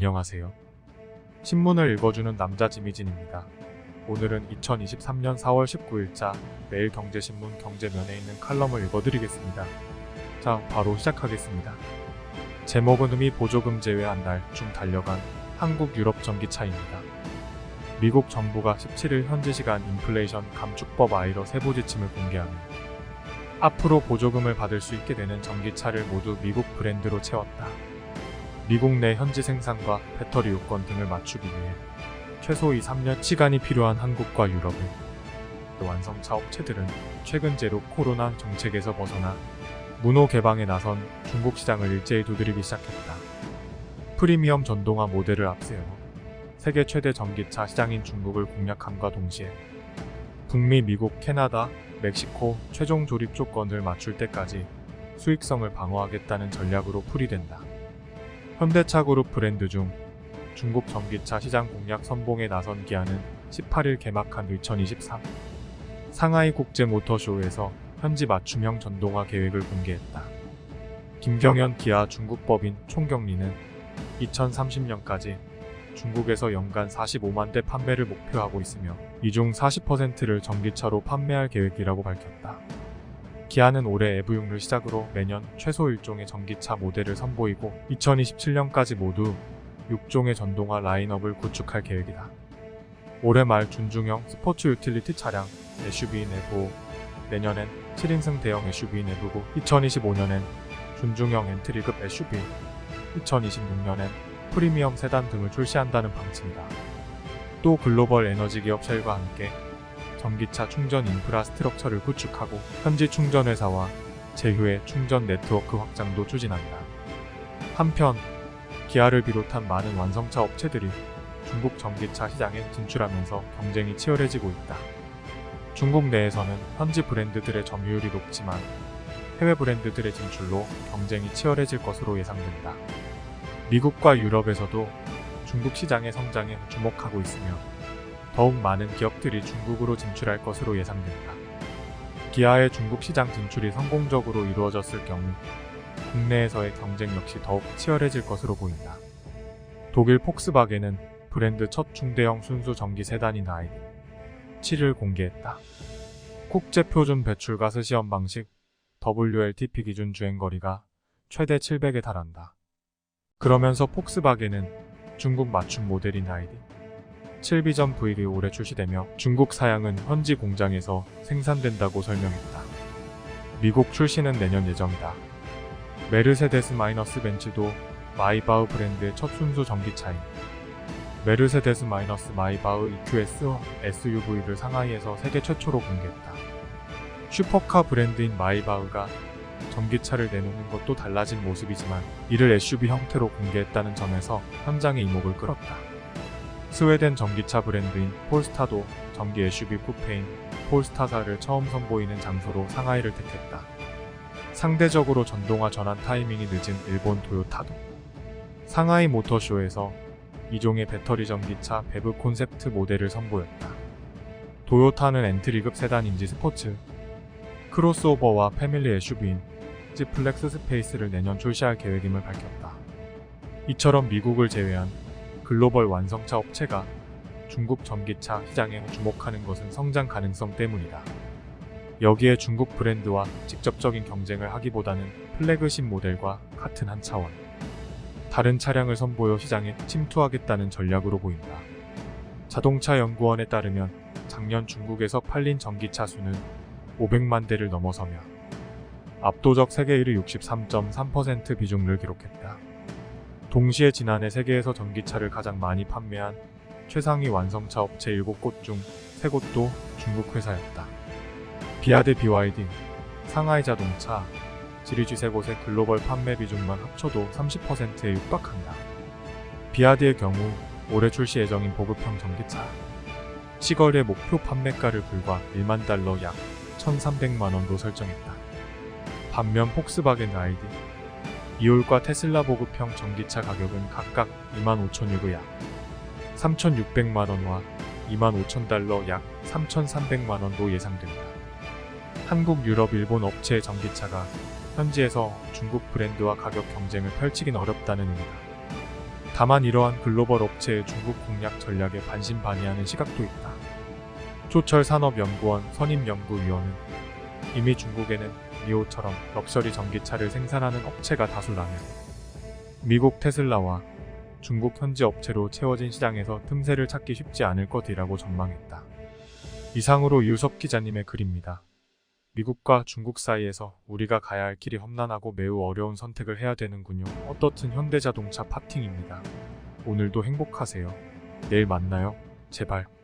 안녕하세요. 신문을 읽어주는 남자 지미진입니다. 오늘은 2023년 4월 19일자 매일경제신문 경제면에 있는 칼럼을 읽어드리겠습니다. 자, 바로 시작하겠습니다. 제목은 미 보조금 제외한 날 중 달려간 한국 유럽 전기차입니다. 미국 정부가 17일 현지 시간 인플레이션 감축법 아이러 세부 지침을 공개하며 앞으로 보조금을 받을 수 있게 되는 전기차를 모두 미국 브랜드로 채웠다. 미국 내 현지 생산과 배터리 요건 등을 맞추기 위해 최소 2-3년 시간이 필요한 한국과 유럽을 완성차 업체들은 최근 제로 코로나 정책에서 벗어나 문호 개방에 나선 중국 시장을 일제히 두드리기 시작했다. 프리미엄 전동화 모델을 앞세워 세계 최대 전기차 시장인 중국을 공략함과 동시에 북미, 미국, 캐나다, 멕시코 최종 조립 조건을 맞출 때까지 수익성을 방어하겠다는 전략으로 풀이된다. 현대차 그룹 브랜드 중 중국 전기차 시장 공략 선봉에 나선 기아는 18일 개막한 2023 상하이 국제 모터쇼에서 현지 맞춤형 전동화 계획을 공개했다. 김경현 기아 중국 법인 총경리는 2030년까지 중국에서 연간 45만 대 판매를 목표하고 있으며 이 중 40%를 전기차로 판매할 계획이라고 밝혔다. 기아는 올해 EV6를 시작으로 매년 최소 1종의 전기차 모델을 선보이고 2027년까지 모두 6종의 전동화 라인업을 구축할 계획이다. 올해 말 준중형 스포츠 유틸리티 차량 SUV 내부, 내년엔 7인승 대형 SUV 내부고 2025년엔 준중형 엔트리급 SUV, 2026년엔 프리미엄 세단 등을 출시한다는 방침이다. 또 글로벌 에너지 기업 쉘과 함께 전기차 충전 인프라스트럭처를 구축하고 현지 충전회사와 제휴의 충전 네트워크 확장도 추진한다. 한편 기아를 비롯한 많은 완성차 업체들이 중국 전기차 시장에 진출하면서 경쟁이 치열해지고 있다. 중국 내에서는 현지 브랜드들의 점유율이 높지만 해외 브랜드들의 진출로 경쟁이 치열해질 것으로 예상된다. 미국과 유럽에서도 중국 시장의 성장에 주목하고 있으며 더욱 많은 기업들이 중국으로 진출할 것으로 예상된다. 기아의 중국 시장 진출이 성공적으로 이루어졌을 경우 국내에서의 경쟁 역시 더욱 치열해질 것으로 보인다. 독일 폭스바겐은 브랜드 첫 중대형 순수 전기 세단인 i7을 공개했다. 국제 표준 배출가스 시험 방식 WLTP 기준 주행거리가 최대 700에 달한다. 그러면서 폭스바겐은 중국 맞춤 모델인 i7 비전 V를 올해 출시되며 중국 사양은 현지 공장에서 생산된다고 설명했다. 미국 출시는 내년 예정이다. 메르세데스-벤츠도 마이바흐 브랜드의 첫 순수 전기차인 메르세데스-마이바흐 EQS SUV를 상하이에서 세계 최초로 공개했다. 슈퍼카 브랜드인 마이바흐가 전기차를 내놓는 것도 달라진 모습이지만 이를 SUV 형태로 공개했다는 점에서 현장의 이목을 끌었다. 스웨덴 전기차 브랜드인 폴스타도 전기 SUV 쿠페인 폴스타사를 처음 선보이는 장소로 상하이를 택했다. 상대적으로 전동화 전환 타이밍이 늦은 일본 도요타도 상하이 모터쇼에서 2종의 배터리 전기차 베브 콘셉트 모델을 선보였다. 도요타는 엔트리급 세단인지 스포츠, 크로스오버와 패밀리 SUV인 지 플렉스 스페이스를 내년 출시할 계획임을 밝혔다. 이처럼 미국을 제외한 글로벌 완성차 업체가 중국 전기차 시장에 주목하는 것은 성장 가능성 때문이다. 여기에 중국 브랜드와 직접적인 경쟁을 하기보다는 플래그십 모델과 같은 한 차원 다른 차량을 선보여 시장에 침투하겠다는 전략으로 보인다. 자동차 연구원에 따르면 작년 중국에서 팔린 전기차 수는 500만 대를 넘어서며 압도적 세계 1위 63.3% 비중을 기록했다. 동시에 지난해 세계에서 전기차를 가장 많이 판매한 최상위 완성차 업체 7곳 중 3곳도 중국 회사였다. 비아드 BYD, 상하이 자동차, 지리쥐 3곳의 글로벌 판매 비중만 합쳐도 30%에 육박한다. 비아드의 경우 올해 출시 예정인 보급형 전기차 시거리의 목표 판매가를 불과 1만 달러 약 1,300만원으로 설정했다. 반면 폭스바겐 ID, 이올과 테슬라 보급형 전기차 가격은 각각 25,000유로 약 3,600만원과 25,000달러 약 3,300만원도 예상된다. 한국, 유럽, 일본 업체의 전기차가 현지에서 중국 브랜드와 가격 경쟁을 펼치긴 어렵다는 의미다. 다만 이러한 글로벌 업체의 중국 공략 전략에 반신반의하는 시각도 있다. 조철산업연구원 선임연구위원은 이미 중국에는 니오처럼 럭셔리 전기차를 생산하는 업체가 다수라며 미국 테슬라와 중국 현지 업체로 채워진 시장에서 틈새를 찾기 쉽지 않을 것이라고 전망했다. 이상으로 유섭 기자님의 글입니다. 미국과 중국 사이에서 우리가 가야 할 길이 험난하고 매우 어려운 선택을 해야 되는군요. 어떻든 현대자동차 파팅입니다. 오늘도 행복하세요. 내일 만나요. 제발.